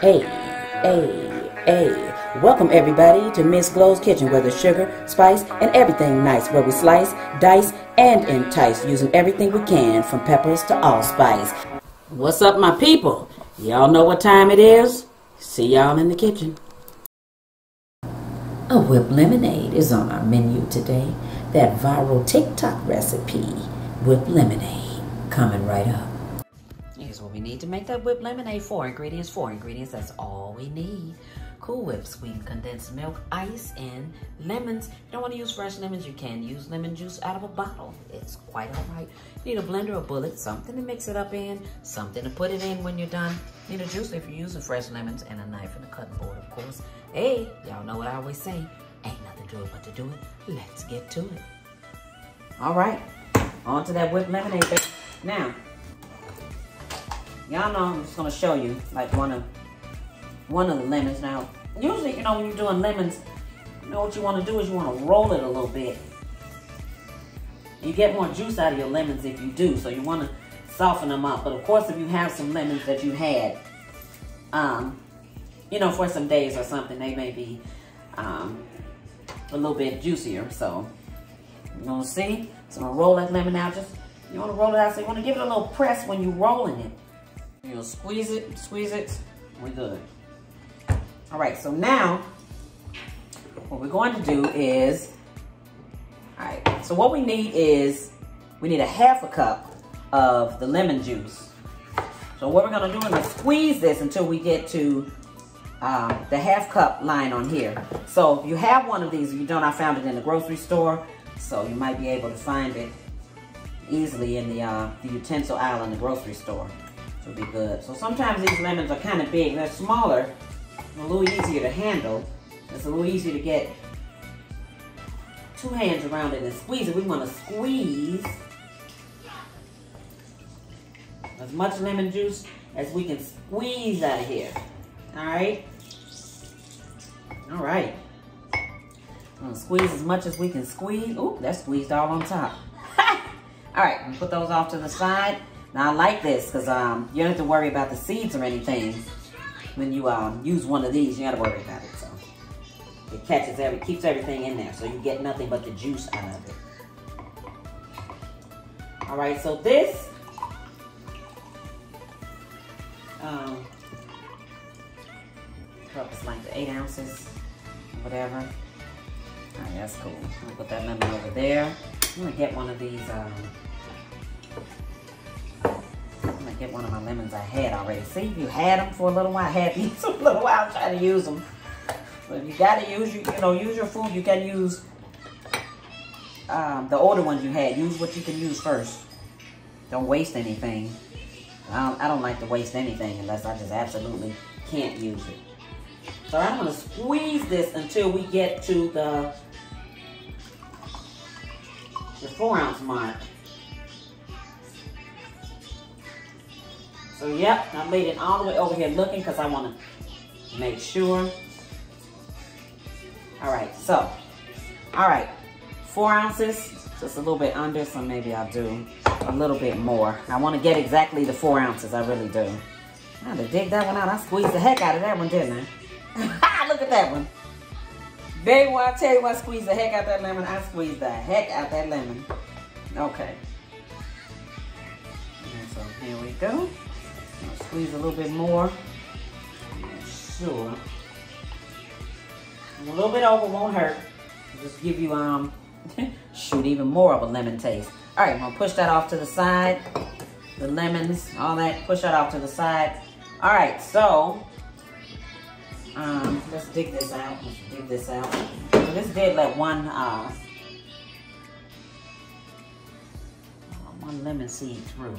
Hey, hey. Welcome everybody to Miss Glow's Kitchen, where there's sugar, spice, and everything nice, where we slice, dice, and entice, using everything we can, from peppers to allspice. What's up, my people? Y'all know what time it is? See y'all in the kitchen. A whipped lemonade is on our menu today. That viral TikTok recipe, whipped lemonade, coming right up. Here's what we need to make that whipped lemonade. 4 ingredients, that's all we need. Cool Whip, sweetened condensed milk, ice, and lemons. If you don't want to use fresh lemons, you can use lemon juice out of a bottle. It's quite all right. You need a blender or bullet, something to mix it up in, something to put it in when you're done. You need a juicer if you're using fresh lemons, and a knife and a cutting board, of course. Hey, y'all know what I always say, ain't nothing to it but to do it. Let's get to it. All right, on to that whipped lemonade. Now, y'all know I'm just gonna show you like one of the lemons. Now, usually, you know, when you're doing lemons, you know what you want to do is you want to roll it a little bit. You get more juice out of your lemons if you do, so you want to soften them up. But of course, if you have some lemons that you had, you know, for some days or something, they may be a little bit juicier. So you're gonna see. So I'm gonna roll that lemon out. Just you want to roll it out. So you want to give it a little press when you're rolling it. You know, squeeze it. We're good. All right, so now what we're going to do is, all right, so what we need is, we need a 1/2 cup of the lemon juice. So what we're gonna do is squeeze this until we get to the 1/2 cup line on here. So if you have one of these, if you don't, I found it in the grocery store, so you might be able to find it easily in the utensil aisle in the grocery store. So it'll be good. So sometimes these lemons are kind of big. They're smaller, a little easier to handle. It's a little easier to get 2 hands around it and squeeze it. We want to squeeze as much lemon juice as we can squeeze out of here. All right? All right. I'm going to squeeze as much as we can squeeze. Ooh, that's squeezed all on top. All right, I'm going to put those off to the side. Now I like this because you don't have to worry about the seeds or anything. When you use one of these, you don't have to worry about it. So it keeps everything in there, so you get nothing but the juice out of it. All right, so this cup is like 8 ounces, whatever. All right, that's cool. I'm gonna put that lemon over there. I'm gonna get one of these. Get one of my lemons I had already. See, you had them for a little while. I had these for a little while trying to use them. But if you gotta use, use your food. You can use the older ones you had. Use what you can use first. Don't waste anything. I don't like to waste anything unless I just absolutely can't use it. So I'm gonna squeeze this until we get to the 4-ounce mark. So yep, I laid it all the way over here looking because I want to make sure. All right, 4 ounces, just a little bit under, so maybe I'll do a little bit more. I want to get exactly the 4 ounces, I really do. I had to dig that one out. I squeezed the heck out of that one, didn't I? Look at that one. Baby, when I tell you I squeezed the heck out that lemon, I squeezed the heck out that lemon. Okay. And so here we go. I'll squeeze a little bit more. Sure. A little bit over won't hurt. It'll just give you shoot, even more of a lemon taste. All right, I'm gonna push that off to the side. The lemons, all that, push that off to the side. All right, so let's dig this out. So this did let one lemon seed through.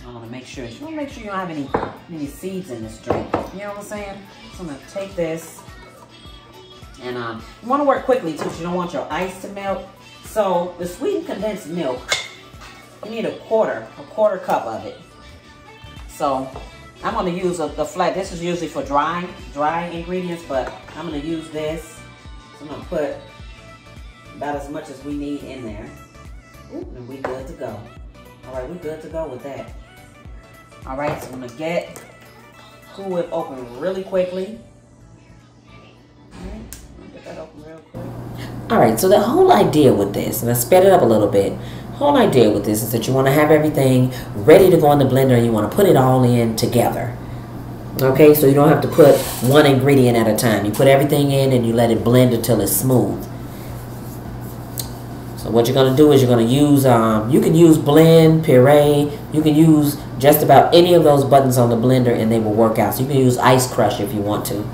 I want to make sure. You want to make sure you don't have any seeds in this drink. You know what I'm saying? So I'm going to take this, and you want to work quickly too, because you don't want your ice to melt. So the sweetened condensed milk, you need a quarter cup of it. So I'm going to use the flat. This is usually for dry ingredients, but I'm going to use this. So I'm going to put about as much as we need in there. Ooh, and we good to go. All right, we good to go with that. All right, so I'm gonna get Cool Whip open really quickly. Alright, I'll get that open real quick. Alright, so the whole idea with this, and I sped it up a little bit, the whole idea with this is that you want to have everything ready to go in the blender and you want to put it all in together. Okay, so you don't have to put one ingredient at a time. You put everything in and you let it blend until it's smooth. So what you're going to do is you're going to use, you can use blend, puree, you can use just about any of those buttons on the blender and they will work out. So you can use ice crush if you want to.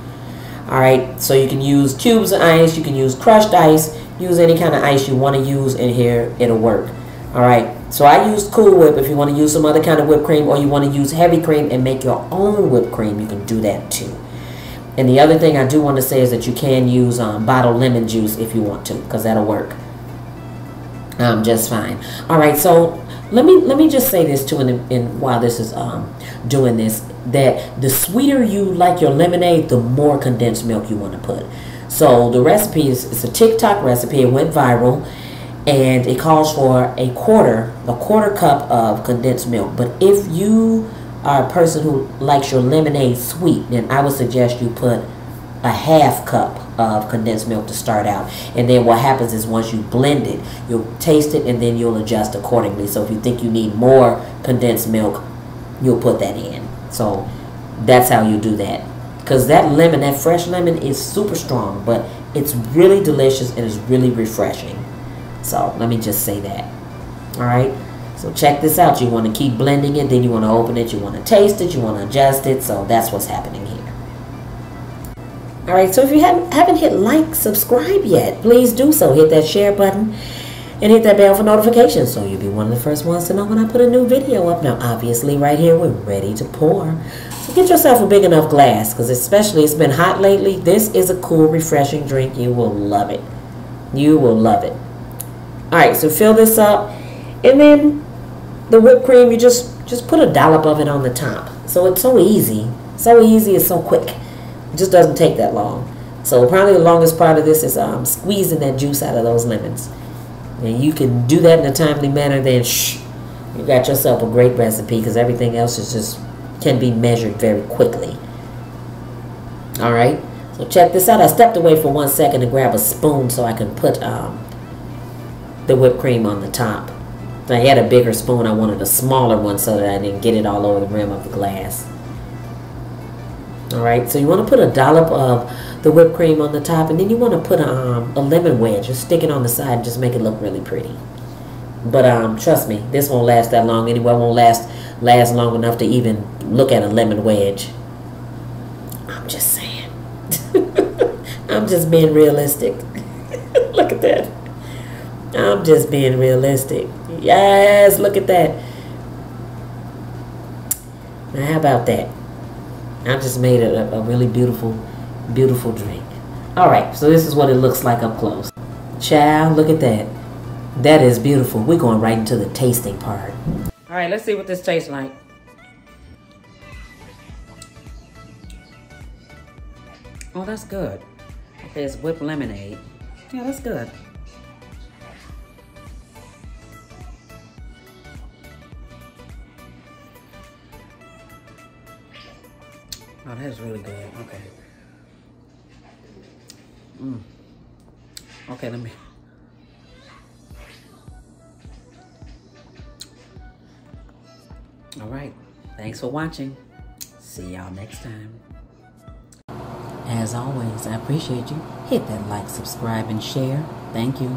Alright, so you can use cubes of ice, you can use crushed ice, use any kind of ice you want to use in here, it'll work. Alright, so I used Cool Whip. If you want to use some other kind of whipped cream or you want to use heavy cream and make your own whipped cream, you can do that too. And the other thing I do want to say is that you can use bottled lemon juice if you want to, because that'll work just fine. Alright, so let me just say this too, and while this is doing this, that the sweeter you like your lemonade, the more condensed milk you want to put. So the recipe it's a TikTok recipe. It went viral. And it calls for a quarter cup of condensed milk. But if you are a person who likes your lemonade sweet, then I would suggest you put a half cup of condensed milk to start out. And then what happens is once you blend it, you'll taste it and then you'll adjust accordingly. So if you think you need more condensed milk, you'll put that in. So that's how you do that. Because that lemon, that fresh lemon is super strong, but it's really delicious and it's really refreshing. So let me just say that. Alright, so check this out. You want to keep blending it, then you want to open it, you want to taste it, you want to adjust it. So that's what's happening here. Alright, so if you haven't hit like, subscribe yet, please do so. Hit that share button and hit that bell for notifications so you'll be one of the first ones to know when I put a new video up. Now obviously right here we're ready to pour. So get yourself a big enough glass, because especially it's been hot lately. This is a cool, refreshing drink. You will love it. You will love it. Alright, so fill this up, and then the whipped cream, you just put a dollop of it on the top. So it's so easy. So easy, it's so quick. It just doesn't take that long. So probably the longest part of this is squeezing that juice out of those lemons. And you can do that in a timely manner, then you got yourself a great recipe, because everything else is just can be measured very quickly. Alright, so check this out. I stepped away for 1 second to grab a spoon so I can put the whipped cream on the top. I had a bigger spoon. I wanted a smaller one so that I didn't get it all over the rim of the glass. Alright, so you want to put a dollop of the whipped cream on the top, and then you want to put a lemon wedge. Just stick it on the side and just make it look really pretty. But trust me, this won't last that long anyway. It won't last long enough to even look at a lemon wedge. I'm just saying. I'm just being realistic. Look at that. I'm just being realistic. Yes, look at that. Now, how about that? I just made a really beautiful, beautiful drink. Alright, so this is what it looks like up close. Child, look at that. That is beautiful. We're going right into the tasting part. Alright, let's see what this tastes like. Oh, that's good. Okay, it's whipped lemonade. Yeah, that's good. Oh, that's really good. Okay. Okay, let me. All right. Thanks for watching. See y'all next time. As always, I appreciate you. Hit that like, subscribe, and share. Thank you.